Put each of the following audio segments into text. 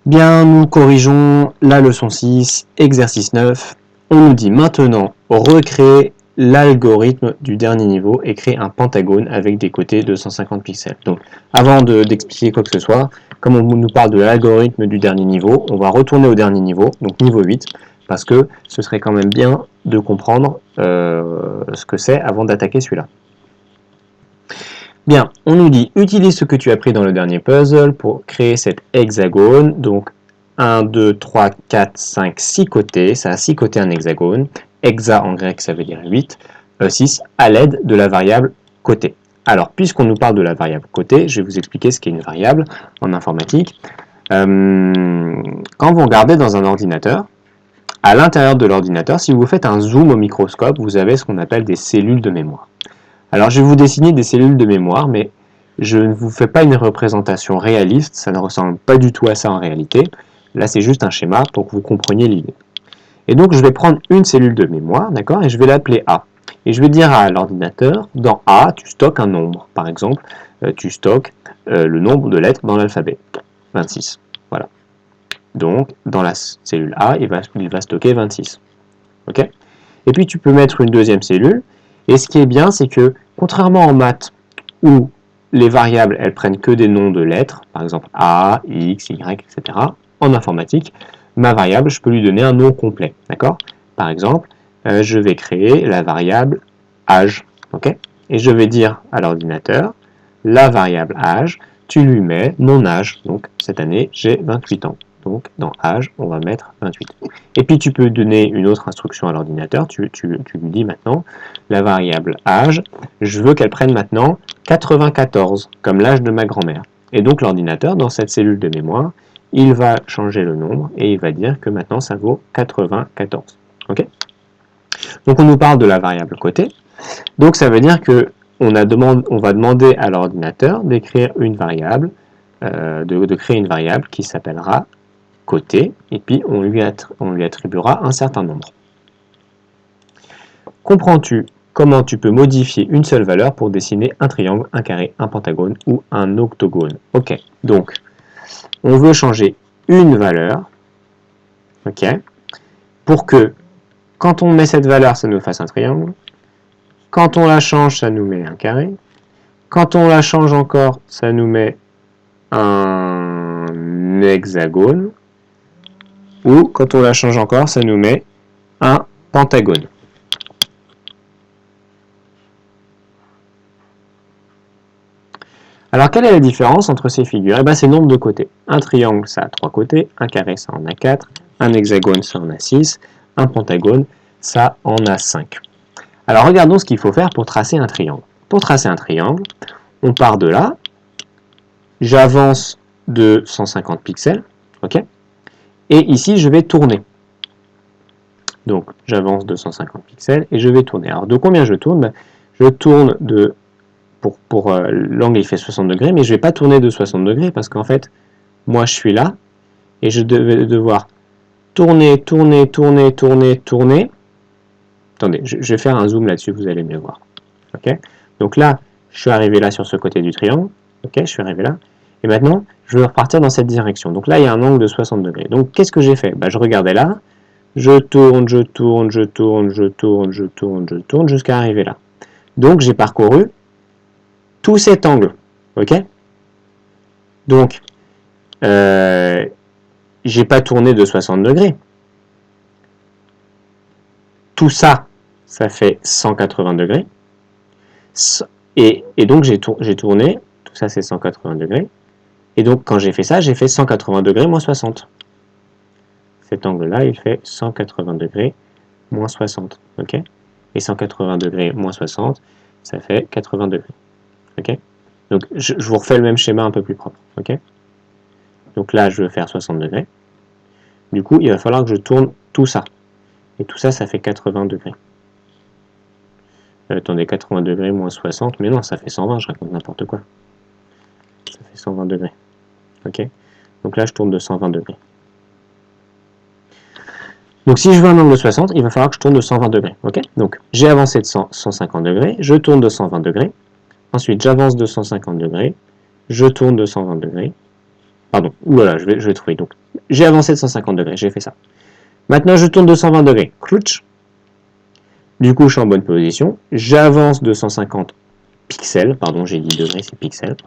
Bien, nous corrigeons la leçon 6, exercice 9. On nous dit maintenant recréer l'algorithme du dernier niveau et créer un pentagone avec des côtés de 150 pixels. Donc, avant d'expliquer quoi que ce soit, comme on nous parle de l'algorithme du dernier niveau, on va retourner au dernier niveau, donc niveau 8, parce que ce serait quand même bien de comprendre ce que c'est avant d'attaquer celui-là. Bien, on nous dit utilise ce que tu as pris dans le dernier puzzle pour créer cet hexagone. Donc 1, 2, 3, 4, 5, 6 côtés. Ça a 6 côtés un hexagone. Hexa en grec ça veut dire 8. 6 à l'aide de la variable côté. Alors, puisqu'on nous parle de la variable côté, je vais vous expliquer ce qu'est une variable en informatique. Quand vous regardez dans un ordinateur, à l'intérieur de l'ordinateur, si vous faites un zoom au microscope, vous avez ce qu'on appelle des cellules de mémoire. Alors je vais vous dessiner des cellules de mémoire, mais je ne vous fais pas une représentation réaliste, ça ne ressemble pas du tout à ça en réalité. Là c'est juste un schéma pour que vous compreniez l'idée. Et donc je vais prendre une cellule de mémoire, d'accord, et je vais l'appeler A. Et je vais dire à l'ordinateur, dans A, tu stockes un nombre. Par exemple, tu stockes le nombre de lettres dans l'alphabet, 26. Voilà. Donc dans la cellule A, il va stocker 26. Ok ? Et puis tu peux mettre une deuxième cellule. Et ce qui est bien, c'est que, contrairement en maths, où les variables, elles prennent que des noms de lettres, par exemple A, X, Y, etc., en informatique, ma variable, je peux lui donner un nom complet, d'accord? Par exemple, je vais créer la variable âge, ok? Et je vais dire à l'ordinateur, la variable âge, tu lui mets mon âge, donc cette année, j'ai 28 ans. Donc, dans âge, on va mettre 28. Et puis, tu peux donner une autre instruction à l'ordinateur. Tu lui dis maintenant, la variable âge, je veux qu'elle prenne maintenant 94, comme l'âge de ma grand-mère. Et donc, l'ordinateur, dans cette cellule de mémoire, il va changer le nombre et il va dire que maintenant, ça vaut 94. Ok ? Donc, on nous parle de la variable côté. Donc, ça veut dire que on va demander à l'ordinateur d'écrire une variable, de créer une variable qui s'appellera côté, et puis on lui attribuera un certain nombre. Comprends-tu comment tu peux modifier une seule valeur pour dessiner un triangle, un carré, un pentagone ou un octogone? Ok, donc on veut changer une valeur, ok, pour que quand on met cette valeur, ça nous fasse un triangle, quand on la change, ça nous met un carré, quand on la change encore, ça nous met un hexagone, ou quand on la change encore, ça nous met un pentagone. Alors, quelle est la différence entre ces figures? Eh bien, c'est le nombre de côtés. Un triangle, ça a 3 côtés, un carré, ça en a 4, un hexagone, ça en a 6, un pentagone, ça en a 5. Alors, regardons ce qu'il faut faire pour tracer un triangle. Pour tracer un triangle, on part de là, j'avance de 150 pixels, ok? Et ici, je vais tourner. Donc, j'avance de 150 pixels et je vais tourner. Alors, de combien je tourne? Je tourne de... Pour l'angle, il fait 60 degrés, mais je ne vais pas tourner de 60 degrés parce qu'en fait, moi, je suis là et je vais devoir tourner, tourner, tourner, tourner, tourner. Attendez, je vais faire un zoom là-dessus, vous allez mieux voir. Ok? Donc là, je suis arrivé là sur ce côté du triangle. Ok, je suis arrivé là. Et maintenant, je vais repartir dans cette direction. Donc là, il y a un angle de 60 degrés. Donc, qu'est-ce que j'ai fait? Je regardais là. Je tourne, je tourne, je tourne, je tourne, je tourne, je tourne, jusqu'à arriver là. Donc, j'ai parcouru tout cet angle. Ok? Donc, j'ai pas tourné de 60 degrés. Tout ça, ça fait 180 degrés. Et donc, j'ai tourné, tout ça c'est 180 degrés. Et donc, quand j'ai fait ça, j'ai fait 180 degrés moins 60. Cet angle-là, il fait 180 degrés moins 60. Ok? Et 180 degrés moins 60, ça fait 80 degrés. Ok? Donc, je vous refais le même schéma un peu plus propre. Ok? Donc là, je veux faire 60 degrés. Du coup, il va falloir que je tourne tout ça. Et tout ça, ça fait 80 degrés. Attendez, 80 degrés moins 60, mais non, ça fait 120, je raconte n'importe quoi. Ça fait 120 degrés. Ok? Donc là, je tourne de 120 degrés. Donc si je veux un angle de 60, il va falloir que je tourne de 120 degrés. Ok? Donc j'ai avancé de 150 degrés, je tourne de 120 degrés. Ensuite, j'avance de 150 degrés, je tourne de 120 degrés. Pardon, oulala, je vais trouver. Donc, j'ai avancé de 150 degrés, j'ai fait ça. Maintenant, je tourne de 120 degrés. Crouch. Du coup, je suis en bonne position. J'avance de 150 pixels. Pardon, j'ai dit degrés, c'est pixels.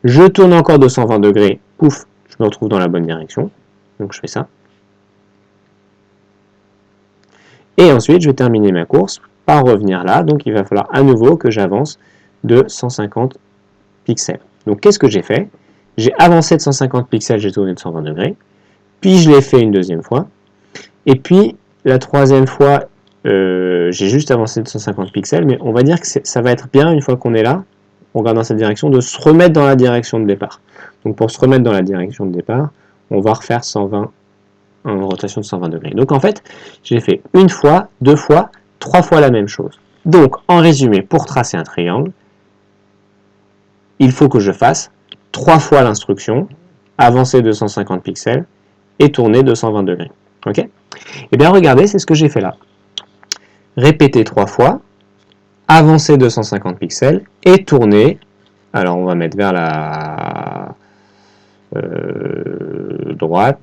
Je tourne encore de 120 degrés. Pouf, je me retrouve dans la bonne direction. Donc, je fais ça. Et ensuite, je vais terminer ma course par revenir là. Donc, il va falloir à nouveau que j'avance de 150 pixels. Donc, qu'est-ce que j'ai fait? J'ai avancé de 150 pixels, j'ai tourné de 120 degrés. Puis, je l'ai fait une deuxième fois. Et puis, la troisième fois, j'ai juste avancé de 150 pixels. Mais on va dire que ça va être bien, une fois qu'on est là, on regarde dans cette direction, de se remettre dans la direction de départ. Donc, pour se remettre dans la direction de départ, on va refaire 120 en rotation de 120 degrés. Donc en fait, j'ai fait une fois, deux fois, trois fois la même chose. Donc en résumé, pour tracer un triangle, il faut que je fasse trois fois l'instruction, avancer de 150 pixels et tourner de 120 degrés. Ok? Et bien regardez, c'est ce que j'ai fait là. Répéter trois fois, avancer de 150 pixels et tourner. Alors on va mettre vers la droite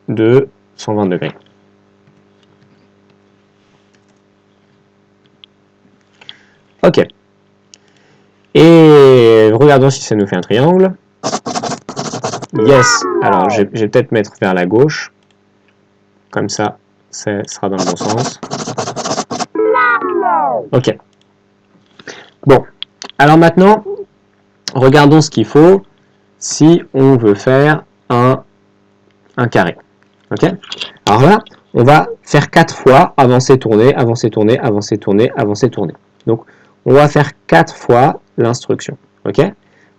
de 120 degrés. Ok. Et regardons si ça nous fait un triangle. Yes. Alors, je vais peut-être mettre vers la gauche. Comme ça sera dans le bon sens. Ok. Bon. Alors maintenant, regardons ce qu'il faut si on veut faire un carré. Ok. Alors là, on va faire 4 fois avancer, tourner, avancer, tourner, avancer, tourner, avancer, tourner. Donc, on va faire 4 fois l'instruction. Ok.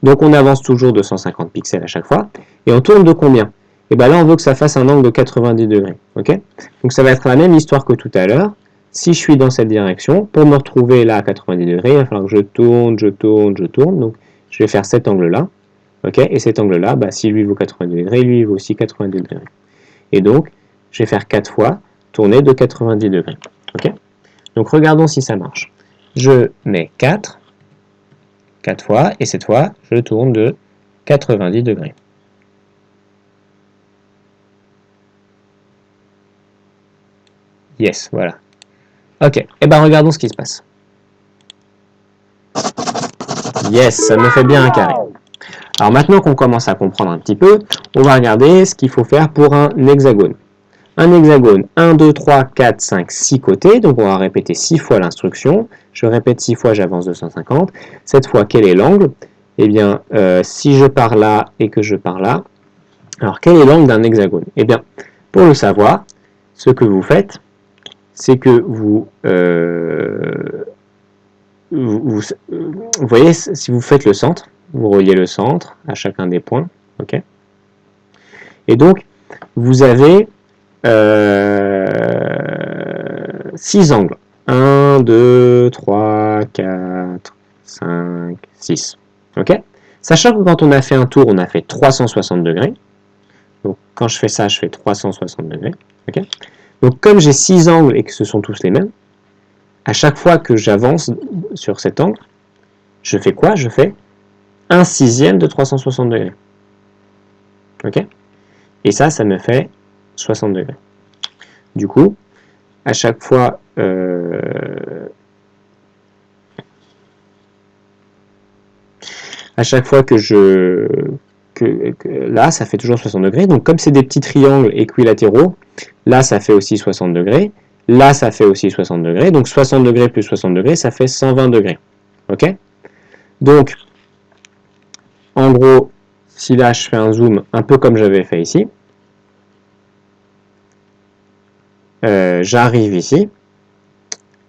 Donc, on avance toujours de 150 pixels à chaque fois. Et on tourne de combien? Et bien là, on veut que ça fasse un angle de 90 degrés. Ok. Donc, ça va être la même histoire que tout à l'heure. Si je suis dans cette direction, pour me retrouver là à 90 degrés, il va falloir que je tourne, je tourne, je tourne. Donc, je vais faire cet angle-là. Ok. Et cet angle-là, bah, si lui vaut 90 degrés, lui vaut aussi 90 degrés. Et donc, je vais faire 4 fois, tourner de 90 degrés. Ok. Donc, regardons si ça marche. Je mets 4 fois, et cette fois, je tourne de 90 degrés. Yes, voilà. Ok, et ben regardons ce qui se passe. Yes, ça me fait bien un carré. Alors maintenant qu'on commence à comprendre un petit peu, on va regarder ce qu'il faut faire pour un hexagone. Un hexagone, 1, 2, 3, 4, 5, 6 côtés, donc on va répéter 6 fois l'instruction. Je répète 6 fois, j'avance de 150. Cette fois, quel est l'angle? Eh bien, si je pars là et que je pars là, alors quel est l'angle d'un hexagone? Eh bien, pour le savoir, ce que vous faites, c'est que vous voyez, si vous faites le centre, vous reliez le centre à chacun des points, ok. Et donc, vous avez 6 angles. 1, 2, 3, 4, 5, 6. Ok. Sachant que quand on a fait un tour, on a fait 360 degrés. Donc, quand je fais ça, je fais 360 degrés. Ok. Donc, comme j'ai 6 angles et que ce sont tous les mêmes, à chaque fois que j'avance sur cet angle, je fais quoi? Je fais 1/6 de 360 degrés. Ok. Et ça me fait 60 degrés. Du coup, à chaque fois, que là, ça fait toujours 60 degrés. Donc, comme c'est des petits triangles équilatéraux, là, ça fait aussi 60 degrés. Là, ça fait aussi 60 degrés. Donc, 60 degrés plus 60 degrés, ça fait 120 degrés. Ok. Donc, en gros, si là, je fais un zoom un peu comme j'avais fait ici, j'arrive ici.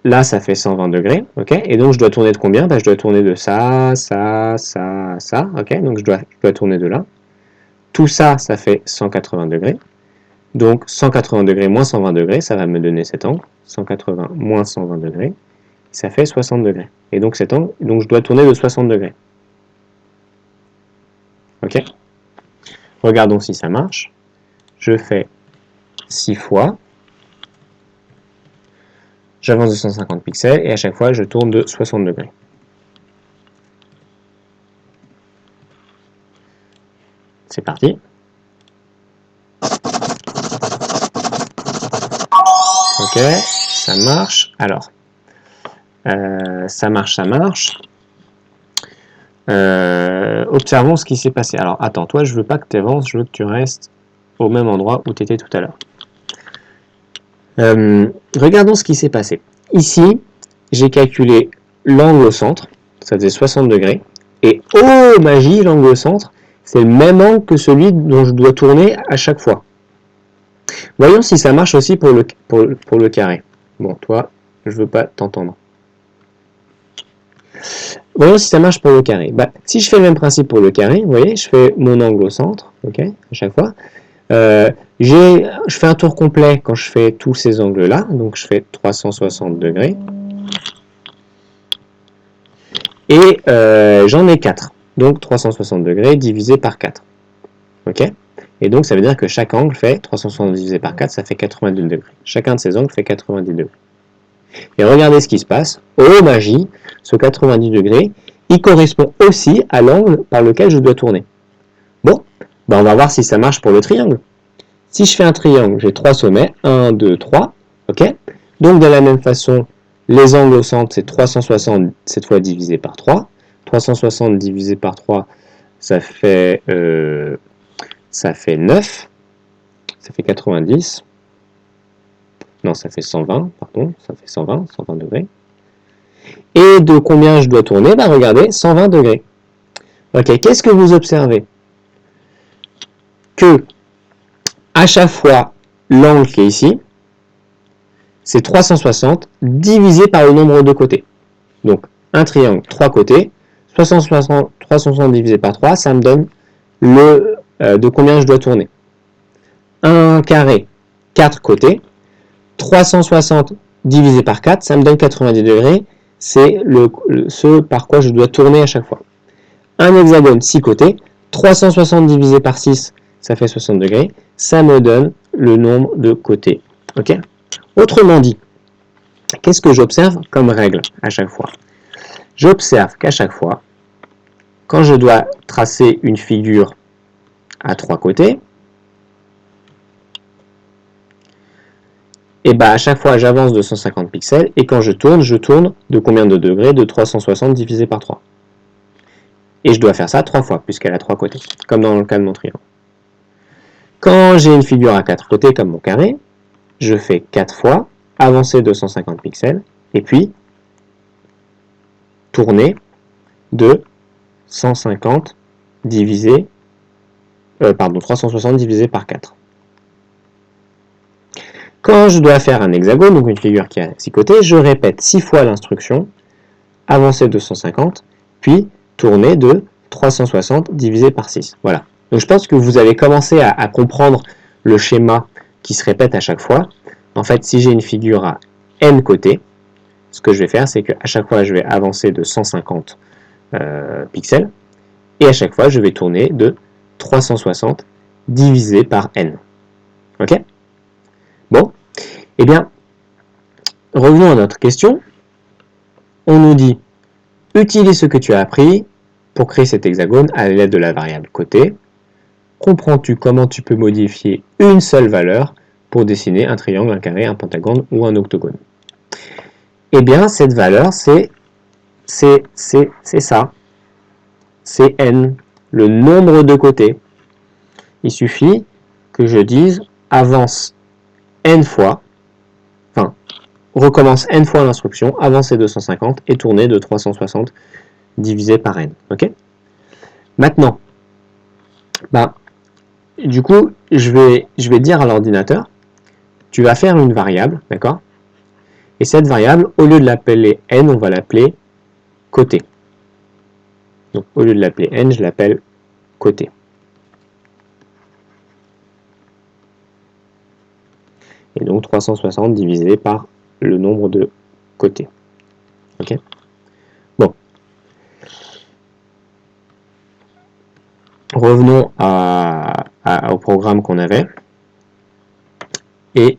Là, ça fait 120 degrés, ok. Et donc, je dois tourner de combien? Je dois tourner de ça, ok. Donc, je dois tourner de là. Tout ça, ça fait 180 degrés. Donc, 180 degrés moins 120 degrés, ça va me donner cet angle. 180 moins 120 degrés, ça fait 60 degrés. Et donc, cet angle, donc je dois tourner de 60 degrés. Ok. Regardons si ça marche. Je fais 6 fois. J'avance de 150 pixels et à chaque fois, je tourne de 60 degrés. C'est parti. Ok, ça marche. Alors, ça marche. Observons ce qui s'est passé. Alors, attends, toi, je veux pas que tu avances, je veux que tu restes au même endroit où tu étais tout à l'heure. Regardons ce qui s'est passé. Ici, j'ai calculé l'angle au centre, ça faisait 60 degrés, et oh magie, l'angle au centre, c'est le même angle que celui dont je dois tourner à chaque fois. Voyons si ça marche aussi pour le carré. Bon, toi, je veux pas t'entendre. Voyons si ça marche pour le carré. Bah, si je fais le même principe pour le carré, vous voyez, je fais mon angle au centre, ok, à chaque fois. Je fais un tour complet quand je fais tous ces angles-là, donc je fais 360 degrés. Et j'en ai 4, donc 360 degrés divisé par 4. Ok. Et donc ça veut dire que chaque angle fait 360 divisé par 4, ça fait 90 degrés. Chacun de ces angles fait 90 degrés. Et regardez ce qui se passe. Oh magie, ce 90 degrés, il correspond aussi à l'angle par lequel je dois tourner. Bon, ben on va voir si ça marche pour le triangle. Si je fais un triangle, j'ai 3 sommets, 1, 2, 3, ok. Donc de la même façon, les angles au centre, c'est 360 cette fois divisé par 3. 360 divisé par 3, ça fait 9, ça fait 90. Non, ça fait 120, pardon, ça fait 120 degrés. Et de combien je dois tourner? Ben regardez, 120 degrés. Ok, qu'est-ce que vous observez? Que à chaque fois, l'angle qui est ici, c'est 360 divisé par le nombre de côtés. Donc, un triangle, 3 côtés, 360 divisé par 3, ça me donne de combien je dois tourner. Un carré, 4 côtés, 360 divisé par 4, ça me donne 90 degrés, c'est ce par quoi je dois tourner à chaque fois. Un hexagone, 6 côtés, 360 divisé par 6, ça fait 60 degrés, ça me donne le nombre de côtés. Ok? Autrement dit, qu'est-ce que j'observe comme règle à chaque fois? J'observe qu'à chaque fois, quand je dois tracer une figure à 3 côtés, et bah à chaque fois j'avance de 150 pixels, et quand je tourne de combien de degrés? De 360 divisé par 3. Et je dois faire ça 3 fois, puisqu'elle a 3 côtés, comme dans le cas de mon triangle. Quand j'ai une figure à 4 côtés, comme mon carré, je fais 4 fois, avancer de 150 pixels, et puis tourner de 150 divisé, 360 divisé par 4. Quand je dois faire un hexagone, donc une figure qui a 6 côtés, je répète 6 fois l'instruction, avancer de 150, puis tourner de 360 divisé par 6. Voilà. Donc je pense que vous avez commencé à comprendre le schéma qui se répète à chaque fois. En fait, si j'ai une figure à n côtés, ce que je vais faire, c'est qu'à chaque fois, je vais avancer de 150 pixels, et à chaque fois, je vais tourner de 360 divisé par n. Ok? Bon, eh bien, revenons à notre question. On nous dit, utilise ce que tu as appris pour créer cet hexagone à l'aide de la variable côté. Comprends-tu comment tu peux modifier une seule valeur pour dessiner un triangle, un carré, un pentagone ou un octogone? Eh bien, cette valeur, c'est ça. C'est n, le nombre de côtés. Il suffit que je dise avance n fois, enfin, recommence n fois l'instruction, avancer de 150 et tourner de 360 divisé par n. Ok? Maintenant, du coup, je vais dire à l'ordinateur, tu vas faire une variable, d'accord? Et cette variable, au lieu de l'appeler n, on va l'appeler côté. Donc, au lieu de l'appeler n, je l'appelle côté. Et donc, 360 divisé par le nombre de côtés. Ok? Bon. Revenons au programme qu'on avait. Et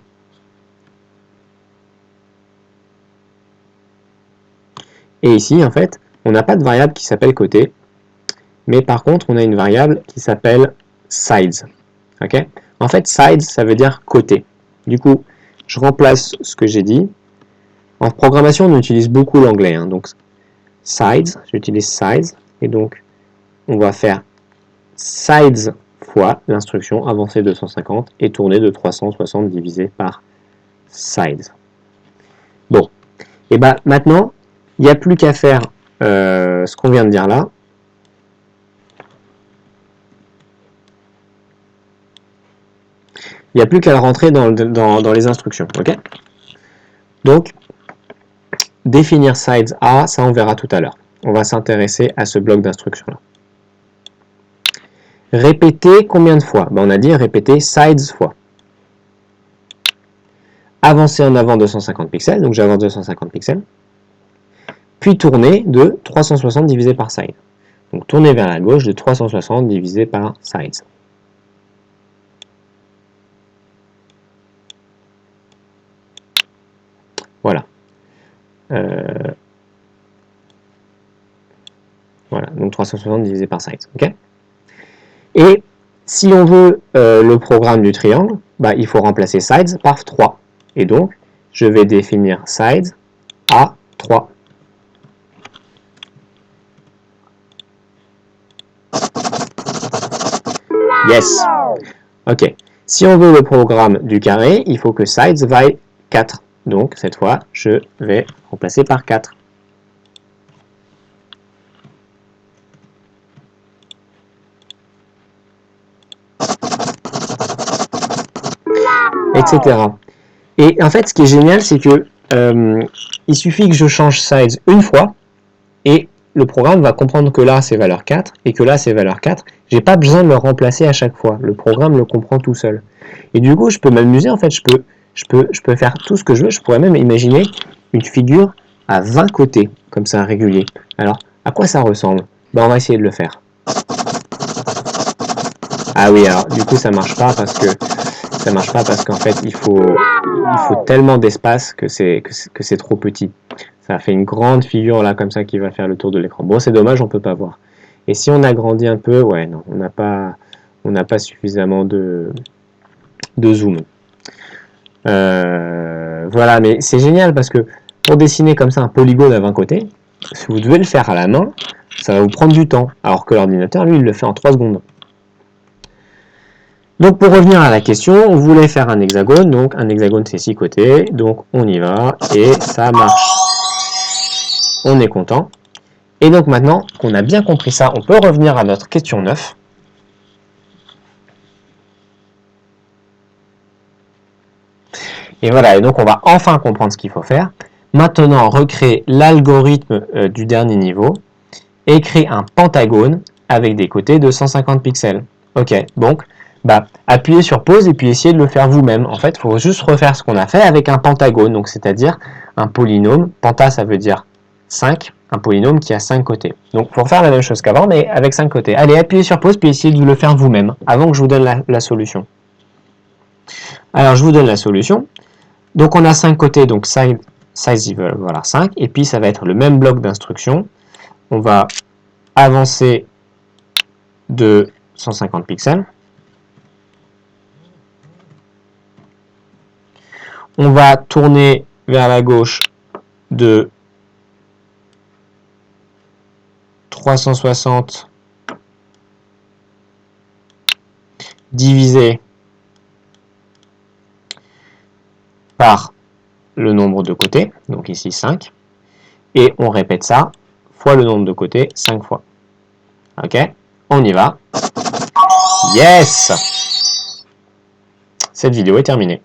ici, en fait, on n'a pas de variable qui s'appelle côté, mais par contre, on a une variable qui s'appelle sides. Ok? En fait, sides, ça veut dire côté. Du coup, je remplace ce que j'ai dit. En programmation, on utilise beaucoup l'anglais. Hein, donc, sides, j'utilise sides. Et donc, on va faire sides fois l'instruction avancer 250 et tourner de 360 divisé par sides. Bon, et bien maintenant, il n'y a plus qu'à faire ce qu'on vient de dire là. Il n'y a plus qu'à le rentrer dans les instructions. Ok? Donc, définir sides A, ça on verra tout à l'heure. On va s'intéresser à ce bloc d'instructions là. Répéter combien de fois? On a dit répéter sides fois. Avancer en avant 250 pixels, donc j'avance 250 pixels. Puis tourner de 360 divisé par side. Donc tourner vers la gauche de 360 divisé par sides. Voilà. Voilà, donc 360 divisé par sides. Okay, et si on veut le programme du triangle, il faut remplacer sides par 3. Et donc, je vais définir sides à 3. Yes. Ok. Si on veut le programme du carré, il faut que sides vaille 4. Donc, cette fois, je vais remplacer par 4. Etc. Et en fait, ce qui est génial, c'est que il suffit que je change sides une fois et le programme va comprendre que là c'est valeur 4 et que là c'est valeur 4. J'ai pas besoin de le remplacer à chaque fois. Le programme le comprend tout seul. Et du coup, je peux m'amuser. En fait, je peux faire tout ce que je veux. Je pourrais même imaginer une figure à 20 côtés, comme ça, régulier. Alors, à quoi ça ressemble? On va essayer de le faire. Ah oui, alors du coup ça marche pas parce qu'en fait il faut tellement d'espace que c'est trop petit. Ça fait une grande figure là comme ça qui va faire le tour de l'écran. Bon, c'est dommage, on peut pas voir. Et si on agrandit un peu, ouais, non, on n'a pas suffisamment de zoom. Voilà, mais c'est génial parce que pour dessiner comme ça un polygone à 20 côtés, si vous devez le faire à la main, ça va vous prendre du temps, alors que l'ordinateur, lui, il le fait en 3 secondes. Donc pour revenir à la question, on voulait faire un hexagone, donc un hexagone c'est 6 côtés, donc on y va, et ça marche. On est content. Et donc maintenant qu'on a bien compris ça, on peut revenir à notre question 9. Et voilà, et donc on va enfin comprendre ce qu'il faut faire. Maintenant, recréer l'algorithme du dernier niveau, et créer un pentagone avec des côtés de 150 pixels. Ok, donc appuyez sur pause et puis essayez de le faire vous-même. En fait, il faut juste refaire ce qu'on a fait avec un pentagone, donc c'est-à-dire un polynôme. Penta, ça veut dire 5, un polynôme qui a 5 côtés. Donc, il faut refaire la même chose qu'avant, mais avec 5 côtés. Allez, appuyez sur pause, puis essayez de le faire vous-même, avant que je vous donne la solution. Alors, je vous donne la solution. Donc, on a 5 côtés, donc size equal, voilà, 5, et puis ça va être le même bloc d'instructions. On va avancer de 150 pixels. On va tourner vers la gauche de 360 divisé par le nombre de côtés, donc ici 5, et on répète ça fois le nombre de côtés 5 fois. Ok, on y va. Yes! Cette vidéo est terminée.